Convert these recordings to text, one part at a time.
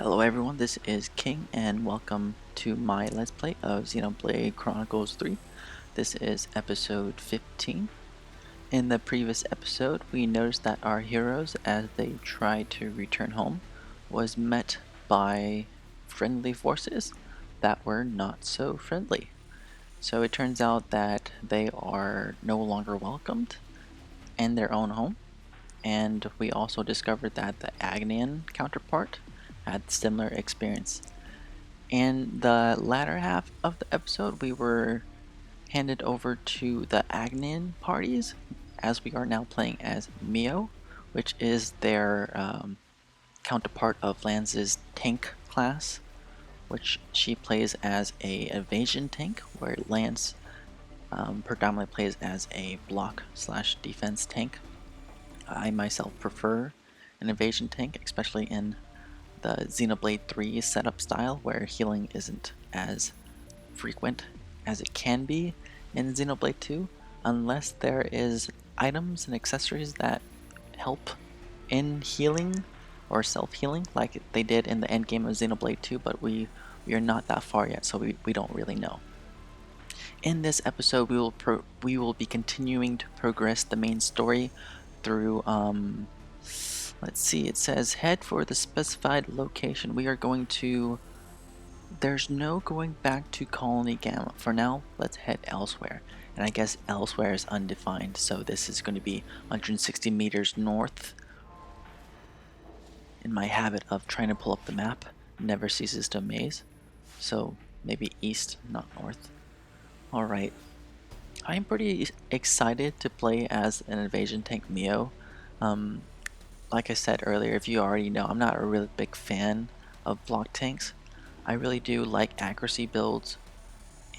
Hello everyone, this is King and welcome to my Let's Play of Xenoblade Chronicles 3. This is episode 15. In the previous episode, we noticed that our heroes, as they tried to return home, was met by friendly forces that were not so friendly. So it turns out that they are no longer welcomed in their own home, and we also discovered that the Agnian counterpart had similar experience. In the latter half of the episode, we were handed over to the Agnian parties, as we are now playing as Mio, which is their counterpart of Lance's tank class, which she plays as a evasion tank, where Lance predominantly plays as a block/defense tank. I myself prefer an evasion tank, especially in the Xenoblade 3 setup style, where healing isn't as frequent as it can be in Xenoblade 2, unless there is items and accessories that help in healing or self-healing like they did in the end game of Xenoblade 2, but we are not that far yet, so we don't really know. In this episode, we will be continuing to progress the main story through let's see, it says head for the specified location. We are going to There's no going back to Colony Gamma. For now, let's head elsewhere. And I guess elsewhere is undefined, so this is going to be 160 meters north. In my habit of trying to pull up the map, never ceases to amaze. So maybe east, not north. Alright. I'm pretty excited to play as an invasion tank Mio. Like I said earlier, if you already know, I'm not a really big fan of block tanks. I really do like accuracy builds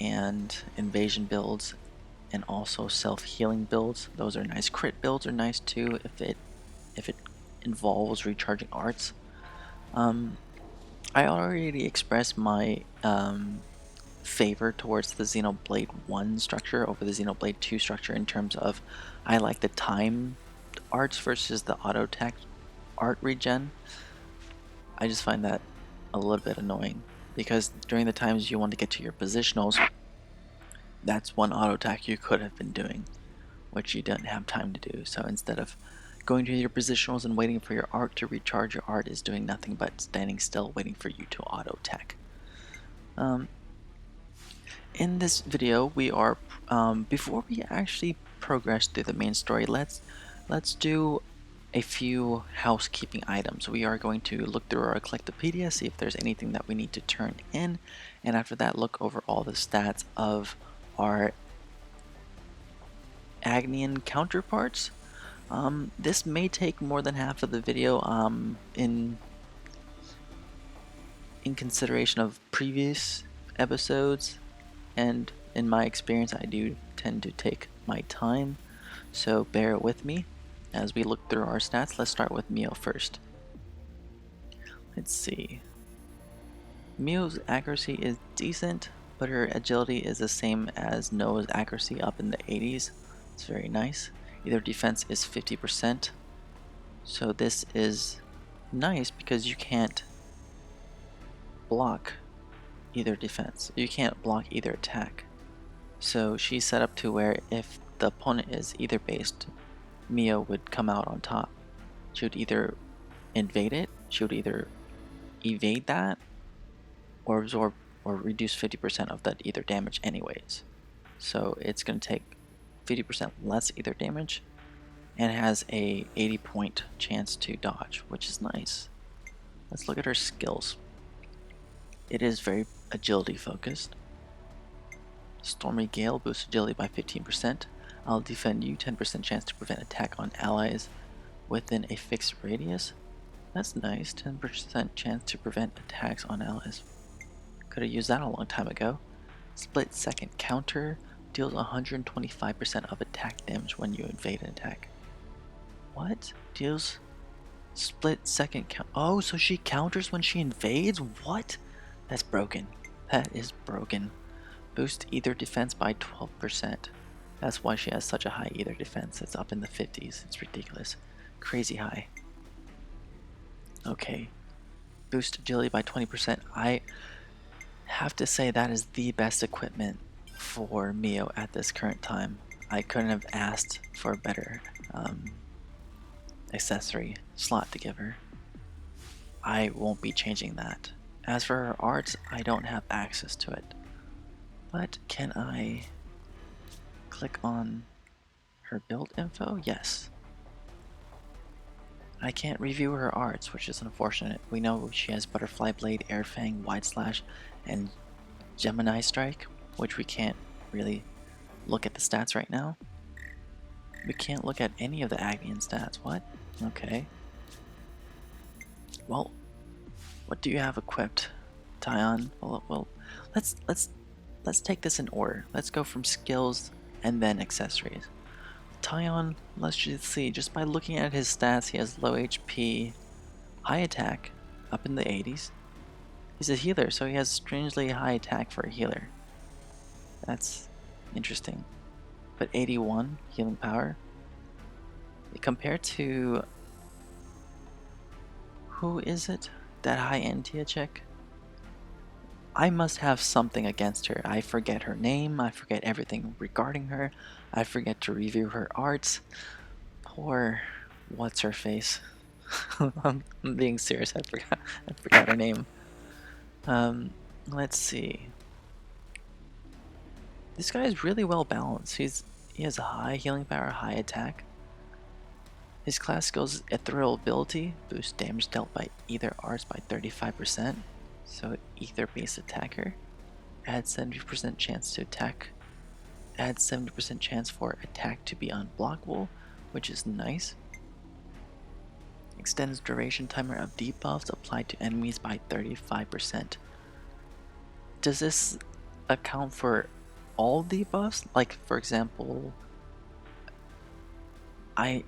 and invasion builds and also self-healing builds. Those are nice. Crit builds are nice too if it involves recharging arts. I already expressed my favor towards the Xenoblade 1 structure over the Xenoblade 2 structure in terms of I like the time arts versus the auto attack art regen. I just find that a little bit annoying because during the times you want to get to your positionals, that's one auto attack you could have been doing, which you didn't have time to do. So instead of going to your positionals and waiting for your art to recharge, your art is doing nothing but standing still waiting for you to auto attack. In this video, we are before we actually progress through the main story, let's do a few housekeeping items. We are going to look through our Collectopaedia, see if there's anything that we need to turn in, and after that look over all the stats of our Agnian counterparts. This may take more than half of the video in consideration of previous episodes, and in my experience I do tend to take my time, so bear with me as we look through our stats. Let's start with Mio first. Let's see. Mio's accuracy is decent, but her agility is the same as Noah's accuracy, up in the 80s. It's very nice. Either defense is 50%, so this is nice because you can't block either defense. You can't block either attack. So she's set up to where if the opponent is either based, Mio would come out on top. She would either invade it, she would either evade that, or absorb or reduce 50% of that either damage anyways. So it's going to take 50% less either damage and has a 80-point chance to dodge, which is nice. Let's look at her skills. It is very agility focused. Stormy Gale boosts agility by 15%. I'll defend you, 10% chance to prevent attack on allies within a fixed radius. That's nice, 10% chance to prevent attacks on allies. Could have used that a long time ago. Split second counter deals 125% of attack damage when you invade an attack. What? Deals split second count. Oh, so she counters when she invades? What? That's broken. That is broken. Boost either defense by 12%. That's why she has such a high either defense. It's up in the 50s. It's ridiculous. Crazy high. Okay. Boost agility by 20%. I have to say that is the best equipment for Mio at this current time. I couldn't have asked for a better accessory slot to give her. I won't be changing that. As for her arts, I don't have access to it. But can I click on her build info? Yes. I can't review her arts, which is unfortunate. We know she has Butterfly Blade, Air Fang, Wide Slash, and Gemini Strike, which we can't really look at the stats right now. We can't look at any of the Agnian stats. What? Okay. Well, what do you have equipped, Tyon? Well, let's take this in order. Let's go from skills and then accessories. Tyon, let's just see. Just by looking at his stats, he has low HP, high attack, up in the 80s. He's a healer, so he has strangely high attack for a healer. That's interesting. But 81 healing power. Compared to... who is it? That high Entia chick? I must have something against her. I forget her name, I forget everything regarding her, I forget to review her arts. Poor... what's her face? I'm being serious, I forgot her name. Let's see. This guy is really well balanced. He has a high healing power, high attack. His class skills ethereal ability, boost damage dealt by ether arts by 35%. So ether based attacker. Adds 70% chance to attack. Adds 70% chance for attack to be unblockable, which is nice. Extends duration timer of debuffs applied to enemies by 35%. Does this account for all debuffs? Like, for example, I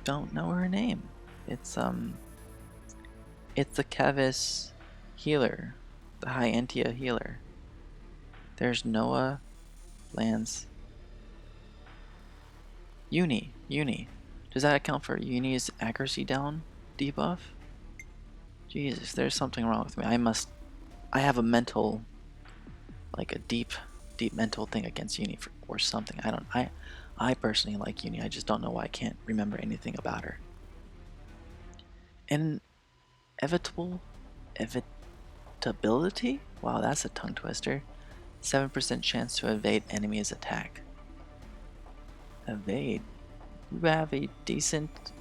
don't know her name. It's the Kevis healer, the high Entia healer. There's Noah, Lance, Uni. Does that account for Uni's accuracy down debuff? Jesus, there's something wrong with me. I have a mental, like a deep mental thing against Uni or something. I personally like Uni. I just don't know why I can't remember anything about her. Evitability? Wow, that's a tongue twister. 7% chance to evade enemy's attack. Evade? You have a decent...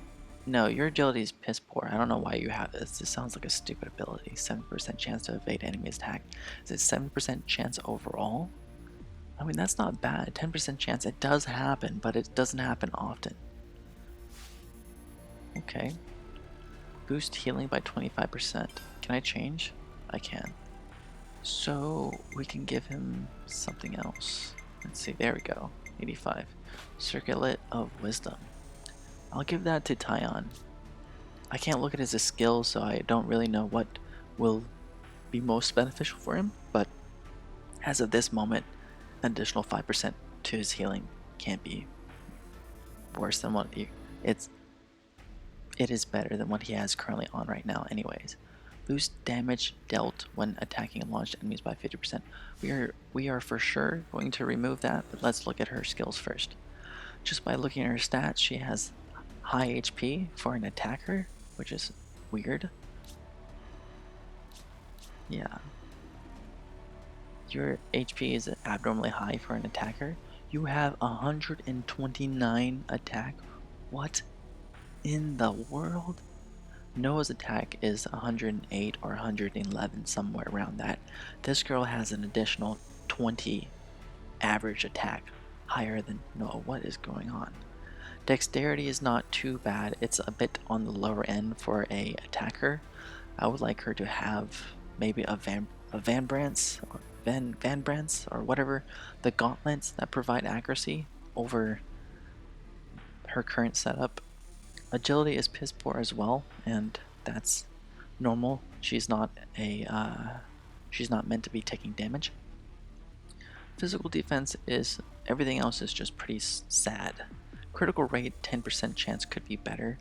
No, your agility is piss poor. I don't know why you have this. This sounds like a stupid ability. 7% chance to evade enemy's attack. Is it 7% chance overall? I mean, that's not bad. 10% chance. It does happen, but it doesn't happen often. Okay. Boost healing by 25%. Can I change? I can. So we can give him something else. Let's see, there we go. 85. Circuit of Wisdom. I'll give that to Tyon. I can't look at his skills, so I don't really know what will be most beneficial for him, but as of this moment, an additional 5% to his healing can't be worse than what it is better than what he has currently on right now anyways. Boost damage dealt when attacking launched enemies by 50%. We are for sure going to remove that, but let's look at her skills first. Just by looking at her stats, she has high HP for an attacker, which is weird. Yeah. Your HP is abnormally high for an attacker. You have 129 attack. What in the world? Noah's attack is 108 or 111, somewhere around that. This girl has an additional 20 average attack, higher than Noah. What is going on? Dexterity is not too bad. It's a bit on the lower end for a attacker. I would like her to have maybe a Van Brandt's or whatever, the gauntlets that provide accuracy over her current setup. Agility is piss poor as well, and that's normal. She's not meant to be taking damage. Physical defense is everything else is just pretty sad. Critical rate 10% chance could be better.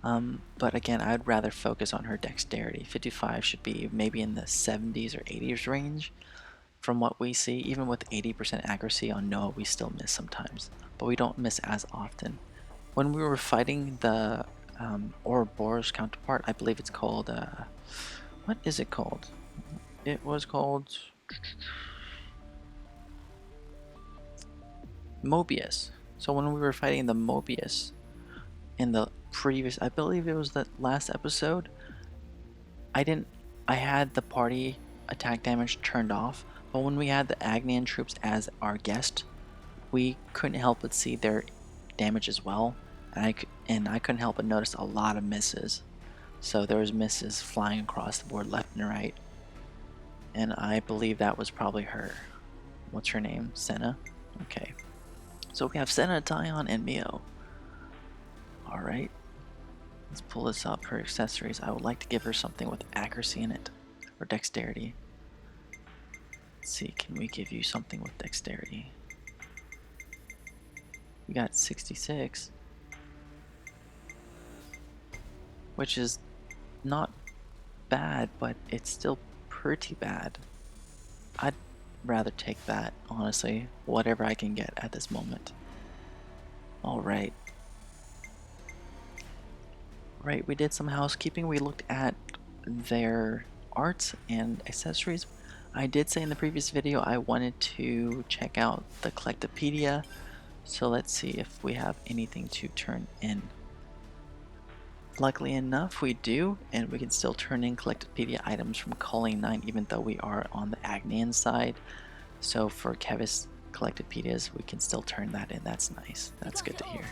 But again, I'd rather focus on her dexterity. 55 should be maybe in the 70s or 80s range. From what we see, even with 80% accuracy on Noah, we still miss sometimes, but we don't miss as often. When we were fighting the Ouroboros counterpart, I believe it's called, what is it called? It was called Mobius. So when we were fighting the Mobius in the previous, I believe it was the last episode, I had the party attack damage turned off, but when we had the Agnian troops as our guest, we couldn't help but see their damage as well, and I couldn't help but notice a lot of misses. So there was misses flying across the board left and right, and I believe that was probably her. What's her name? Senna? Okay. So we have Senna, Tyon, and Mio. Alright. Let's pull this up. Her accessories. I would like to give her something with accuracy in it. Or dexterity. Let's see, can we give you something with dexterity? We got 66. Which is not bad, but it's still pretty bad. I'd rather take that, honestly. Whatever I can get at this moment. Alright. Right, we did some housekeeping. We looked at their arts and accessories. I did say in the previous video I wanted to check out the Collectopaedia. So let's see if we have anything to turn in. Luckily enough, we do, and we can still turn in Collectopaedia items from Calling 9 even though we are on the Agnian side. So for Kevis Collectopaedias, we can still turn that in. That's nice. That's good to hear.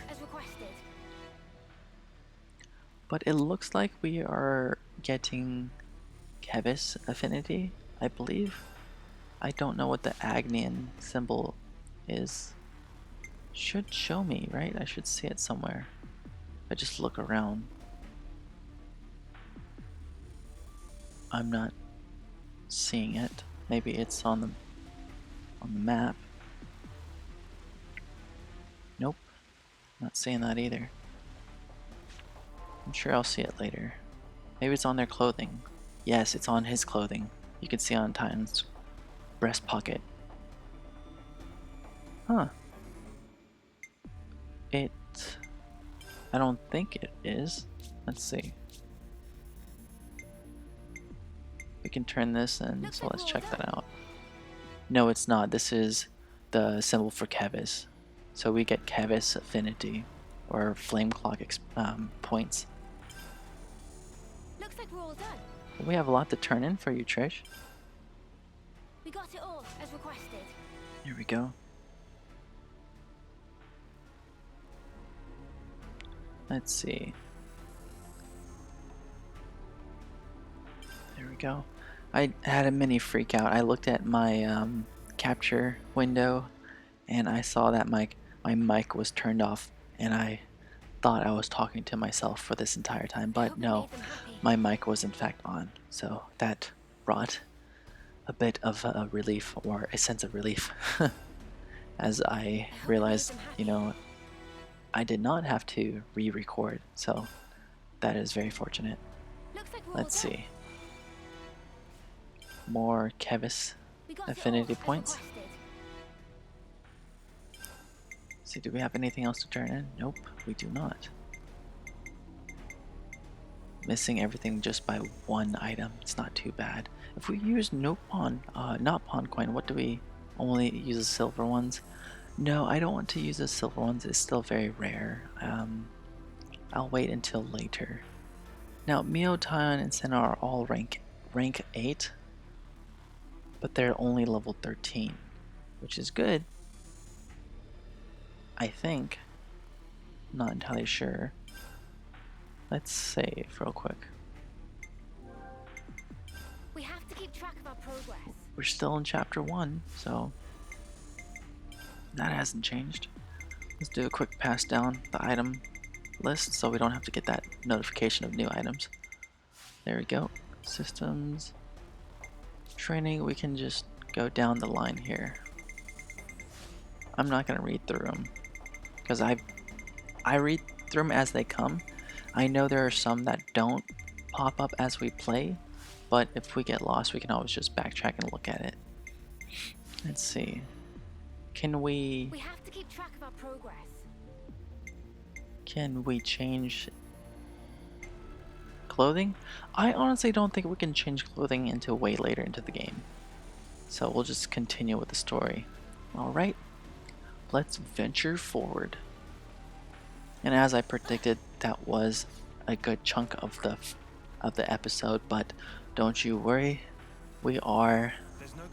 But it looks like we are getting Kevis affinity, I believe. I don't know what the Agnian symbol is. Should show me, right? I should see it somewhere. If I just look around. I'm not seeing it. Maybe it's on the map. Nope. Not seeing that either. I'm sure I'll see it later. Maybe it's on their clothing. Yes, it's on his clothing. You can see on Titan's breast pocket. Huh. I don't think it is. Let's see. We can turn this in, so let's check that out. No, it's not. This is the symbol for Kevis. So we get Kevis affinity, or flame clock points. Looks like we're all done. We have a lot to turn in for you, Trish. We got it all as requested. Here we go. Let's see. There we go. I had a mini freak out. I looked at my capture window and I saw that my mic was turned off, and I thought I was talking to myself for this entire time, but no, my mic was in fact on. So that brought a bit of a relief, or a sense of relief, as I realized, you know, I did not have to re-record, so that is very fortunate. Let's see. More Kevis affinity points. See, do we have anything else to turn in? Nope, we do not. Missing everything just by one item. It's not too bad. If we use not pawn coin, what do we only use the silver ones? No, I don't want to use the silver ones. It's still very rare. I'll wait until later. Now, Mio, Tyon, and Senna are all rank 8, but they're only level 13, which is good. I think. Not entirely sure. Let's save real quick. We have to keep track of our progress. We're still in chapter 1, so that hasn't changed. Let's do a quick pass down the item list so we don't have to get that notification of new items. There we go. Systems. Training, we can just go down the line here. I'm not going to read through them because I read through them as they come. I know there are some that don't pop up as we play, but if we get lost, we can always just backtrack and look at it. Let's see. Can we have to keep track of our progress. change clothing? I honestly don't think we can change clothing until way later into the game. So we'll just continue with the story. Alright, let's venture forward. And as I predicted, that was a good chunk of the episode, but don't you worry, we are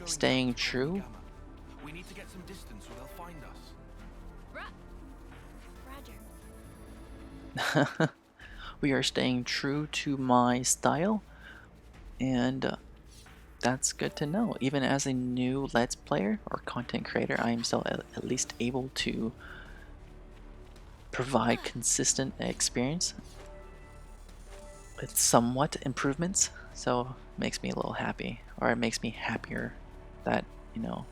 staying true. We need to get some distance or they'll find us. Roger. We are staying true to my style, and that's good to know. Even as a new Let's Player or content creator, I am still at least able to provide consistent experience with somewhat improvements, so it makes me a little happy, or it makes me happier that, you know,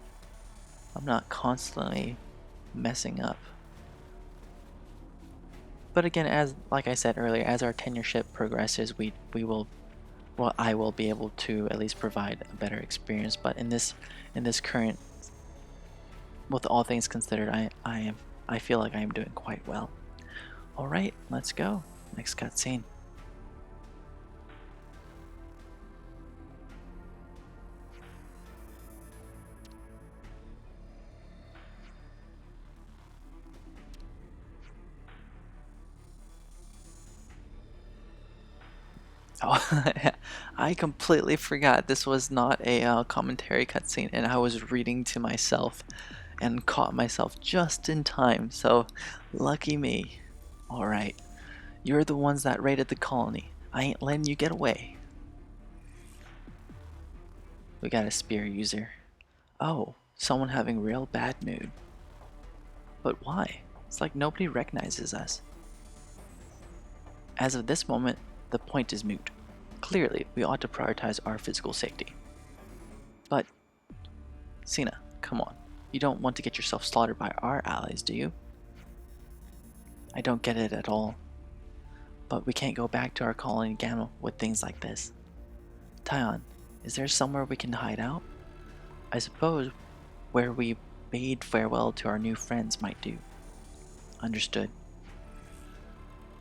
I'm not constantly messing up. But again, as like I said earlier, as our tenureship progresses, I will be able to at least provide a better experience. But in this current, with all things considered, I feel like I am doing quite well. All right, let's go. Next cutscene. Oh, I completely forgot this was not a commentary cutscene, and I was reading to myself and caught myself just in time, so lucky me. Alright, you're the ones that raided the colony. I ain't letting you get away. We got a spear user. Oh, someone having real bad mood. But why? It's like nobody recognizes us. As of this moment, the point is moot. Clearly, we ought to prioritize our physical safety. But, Cena, come on. You don't want to get yourself slaughtered by our allies, do you? I don't get it at all. But we can't go back to our colony Gamma with things like this. Tyon, is there somewhere we can hide out? I suppose where we bade farewell to our new friends might do. Understood.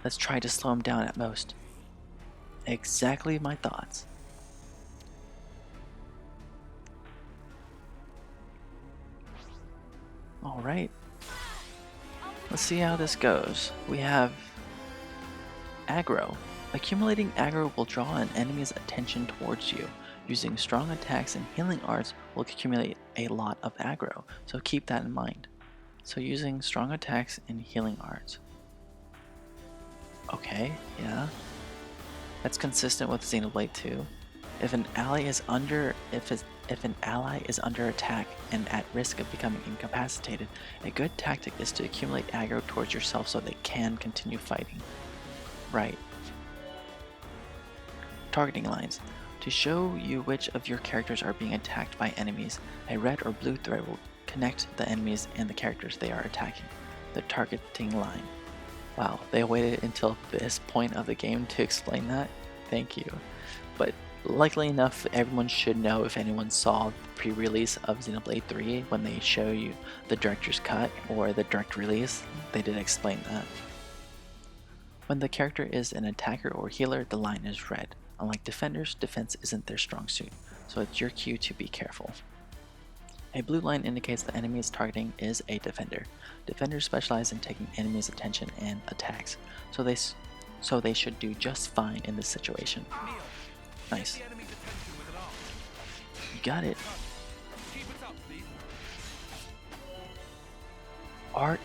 Let's try to slow him down at most. Exactly my thoughts. Alright. Let's see how this goes. We have aggro. Accumulating aggro will draw an enemy's attention towards you. Using strong attacks and healing arts will accumulate a lot of aggro, so keep that in mind. So using strong attacks and healing arts. Okay, yeah. That's consistent with Xenoblade 2. If an ally is under attack and at risk of becoming incapacitated, a good tactic is to accumulate aggro towards yourself so they can continue fighting. Right. Targeting lines. To show you which of your characters are being attacked by enemies, a red or blue thread will connect the enemies and the characters they are attacking. The targeting line. Wow, they waited until this point of the game to explain that? Thank you. But likely enough, everyone should know if anyone saw the pre-release of Xenoblade 3 when they show you the director's cut or the direct release, they did explain that. When the character is an attacker or healer, the line is red. Unlike defenders, defense isn't their strong suit, so it's your cue to be careful. A blue line indicates the enemy is targeting is a defender. Defenders specialize in taking enemies' attention and attacks, so they should do just fine in this situation. Nice. You got it. Arts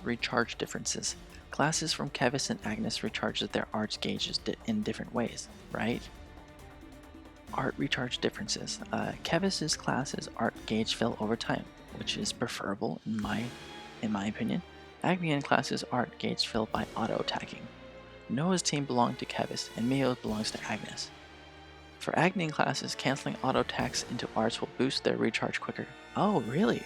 recharge differences. Classes from Kevis and Agnes recharges their arts gauges in different ways, right? Art recharge differences. Kevis's class's art gauge fill over time, which is preferable in my opinion. Agnian class's art gauge fill by auto attacking. Noah's team belonged to Kevis and Mio's belongs to Agnes. For Agnian classes, canceling auto attacks into arts will boost their recharge quicker. Oh, really?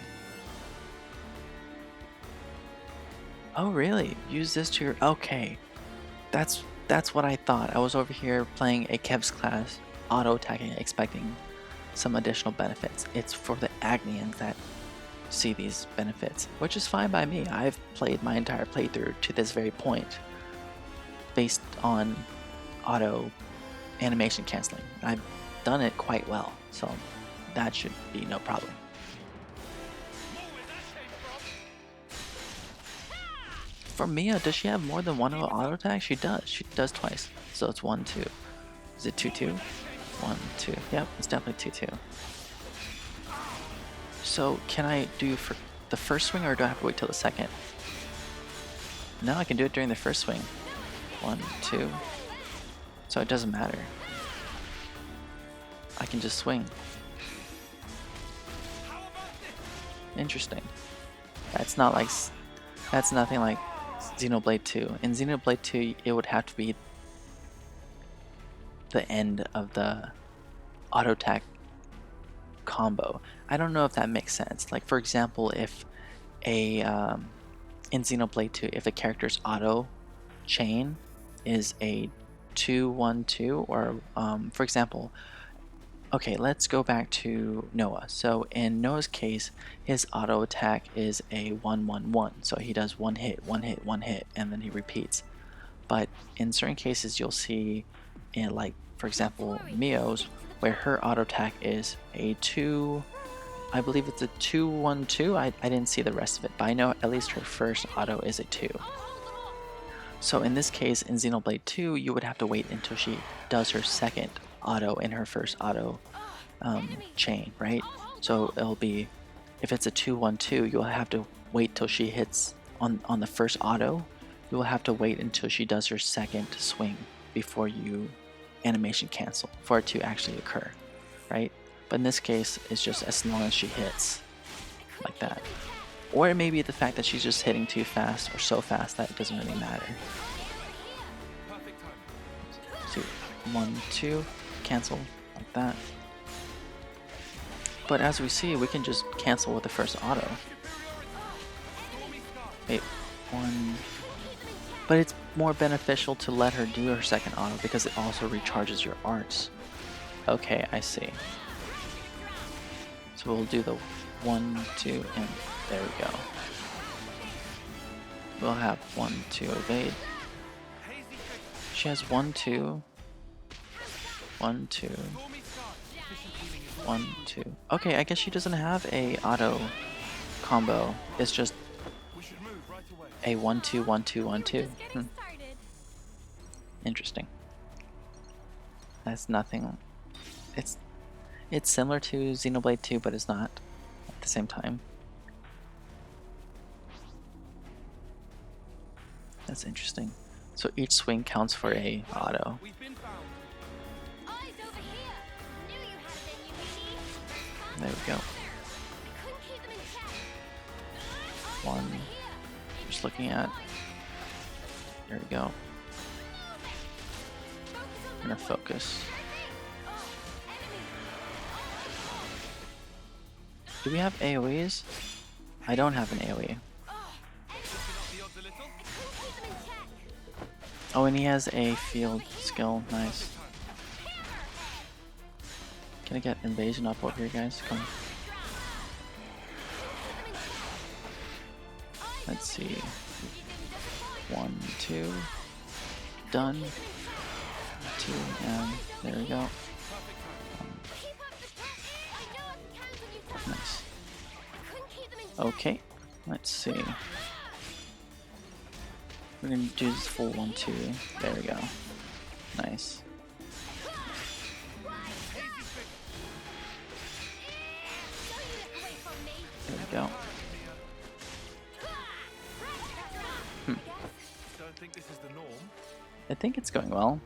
Oh really? Use this to your... Okay. That's what I thought. I was over here playing a Kev's class, auto-attacking, expecting some additional benefits. It's for the Agnians that see these benefits, which is fine by me. I've played my entire playthrough to this very point based on auto animation canceling. I've done it quite well, so that should be no problem. For Mia, does she have more than one auto attack? She does. She does twice. So it's 1, 2. Is it 2, 2? 1, 2. Yep, it's definitely 2, 2. So can I do for the first swing, or do I have to wait till the second? No, I can do it during the first swing. 1, 2. So it doesn't matter. I can just swing. Interesting. That's nothing like Xenoblade 2. In Xenoblade 2, it would have to be the end of the auto attack combo. I don't know if that makes sense. Like, for example, if a in Xenoblade 2, if a character's auto chain is a 2, 1, 2, or for example, okay, let's go back to Noah. So in Noah's case, his auto attack is a 1, 1, 1. So he does one hit, one hit, one hit, and then he repeats. But in certain cases, you'll see, in like for example, Mio's, where her auto attack is a 2. I believe it's a 2, 1, 2. I didn't see the rest of it, but I know at least her first auto is a 2. So in this case, in Xenoblade 2, you would have to wait until she does her second auto in her first auto chain, right? So it'll be, if it's a 2, 1, 2, you'll have to wait till she hits on the first auto. You will have to wait until she does her second swing before you animation cancel for it to actually occur, right? But in this case, it's just as long as she hits like that. Or it may be the fact that she's just hitting too fast or so fast that it doesn't really matter. So 1, 2, cancel like that. But as we see, we can just cancel with the first auto. Wait, 1. But it's more beneficial to let her do her second auto because it also recharges your arts. Okay, I see. So we'll do the 1, 2, and there we go. We'll have 1, 2 evade. She has 1, 2. 1, 2. 1, 2. Okay, I guess she doesn't have a auto combo. It's just a 1, 2, 1, 2, 1, 2. Interesting. That's nothing. It's similar to Xenoblade 2, but it's not at the same time. That's interesting. So each swing counts for a auto. There we go. 1. Just looking at. There we go. I'm gonna focus. Do we have AoEs? I don't have an AoE. Oh, and he has a field skill. Nice. Can I get invasion up over here, guys? Come on. Let's see. 1, 2. Done. 2, and there we go. Nice. Okay, let's see. We're gonna do this full 1, 2. There we go. Nice. There we go. I think it's going well.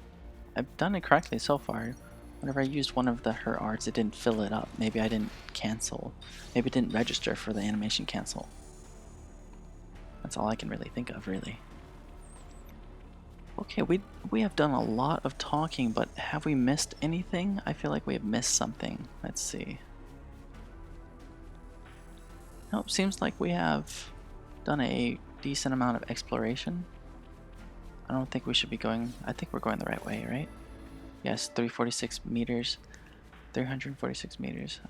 I've done it correctly so far. Whenever I used one of her arts, it didn't fill it up. Maybe I didn't cancel. Maybe it didn't register for the animation cancel. That's all I can really think of, really. Okay, we have done a lot of talking, but have we missed anything? I feel like we have missed something. Let's see. Nope, seems like we have done a decent amount of exploration. I don't think we should be going... I think we're going the right way, right? Yes, 346 meters. 346 meters.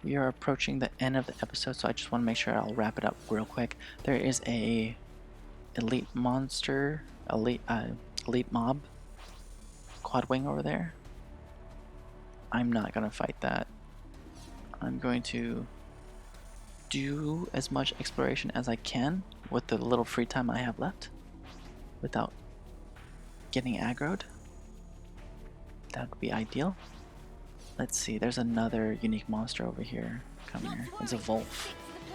We are approaching the end of the episode, so I just want to make sure I'll wrap it up real quick. There is a elite monster, elite mob, quad wing over there. I'm not gonna fight that. I'm going to do as much exploration as I can with the little free time I have left without getting aggroed. That would be ideal. Let's see, there's another unique monster over here. Come here. It's a Wolf.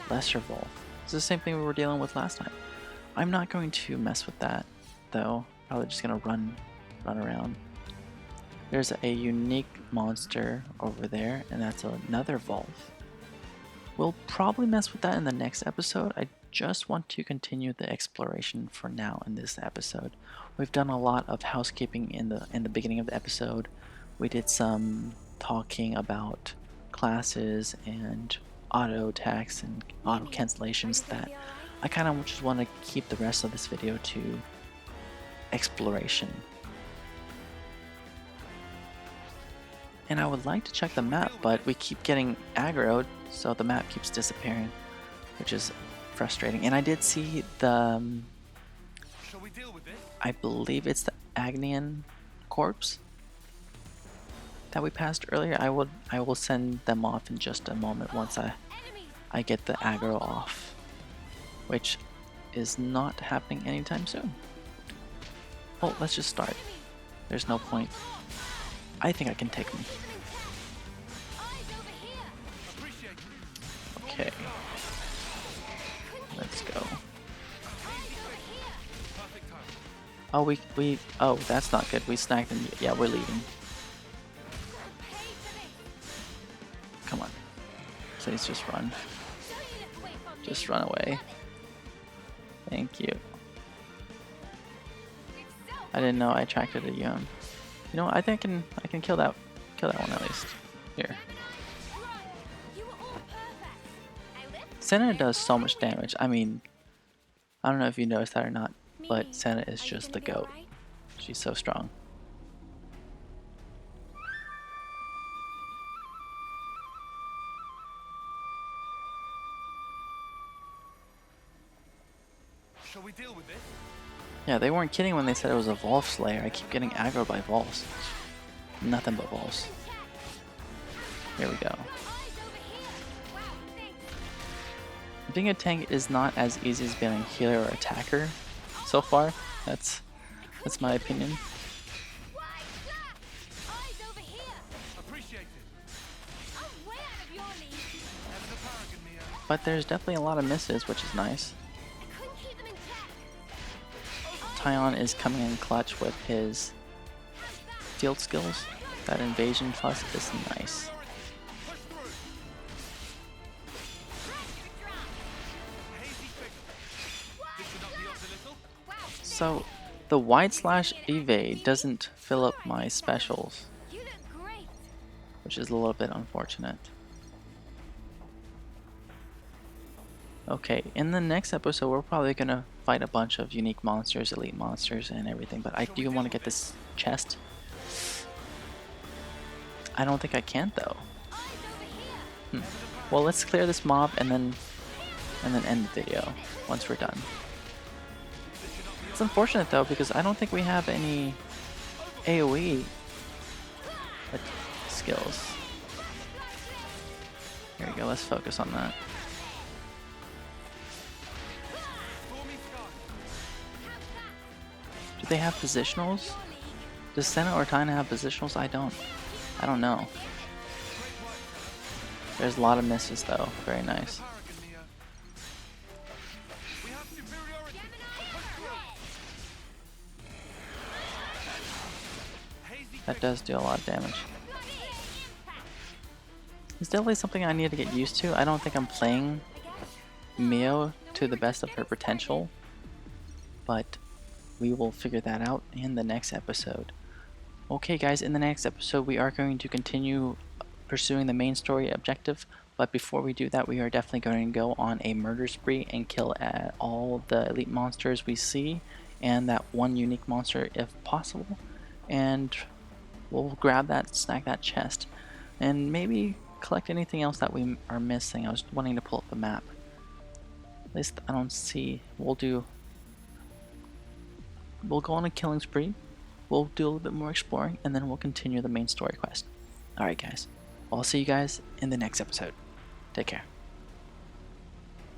Lesser Wolf. It's the same thing we were dealing with last time. I'm not going to mess with that though. Probably just gonna run around. There's a unique monster over there, and that's another Wolf. We'll probably mess with that in the next episode. I just want to continue the exploration for now in this episode. We've done a lot of housekeeping in the beginning of the episode. We did some talking about classes and auto attacks and auto cancellations that I kind of just want to keep the rest of this video to exploration. And I would like to check the map, but we keep getting aggroed, so the map keeps disappearing, which is frustrating. And I did see the, Shall we deal with this? I believe it's the Agnian corpse that we passed earlier. I will send them off in just a moment once I get the aggro off, which is not happening anytime soon. Well, let's just start. There's no point. I think I can take them. Okay. Let's go. Oh, oh, that's not good. We snagged them. Yeah, we're leaving. Come on. Please just run. Just run away. Thank you. I didn't know I attracted a Yun. You know what? I think I can kill that one at least. Here. Senna does so much damage. I mean, I don't know if you noticed that or not, but Senna is just the GOAT. She's so strong. Shall we deal with this? Yeah, they weren't kidding when they said it was a Wolf Slayer. I keep getting aggroed by Wolves. Nothing but Wolves. Here we go. Being a tank is not as easy as being a healer or attacker so far. That's my opinion. But there's definitely a lot of misses, which is nice. Tyon is coming in clutch with his field skills. That invasion fuss is nice. So the wide slash evade doesn't fill up my specials, which is a little bit unfortunate. Okay, in the next episode we're probably gonna fight a bunch of unique monsters, elite monsters, and everything, but I do want to get this chest. I don't think I can though. Well, let's clear this mob and then end the video once we're done. It's unfortunate though because I don't think we have any AoE skills. Here we go, let's focus on that. Do they have positionals? Does Senna or Tina have positionals? I don't know. There's a lot of misses though. Very nice. That does do a lot of damage. It's definitely something I need to get used to. I don't think I'm playing Mio to the best of her potential, but we will figure that out in the next episode. Okay guys, in the next episode we are going to continue pursuing the main story objective But before we do that, we are definitely going to go on a murder spree and kill all the elite monsters we see and that one unique monster if possible. And we'll grab that, snag that chest, and maybe collect anything else that we are missing. I was wanting to pull up the map. At least I don't see. We'll go on a killing spree. We'll do a little bit more exploring, and then we'll continue the main story quest. Alright guys, I'll see you guys in the next episode. Take care.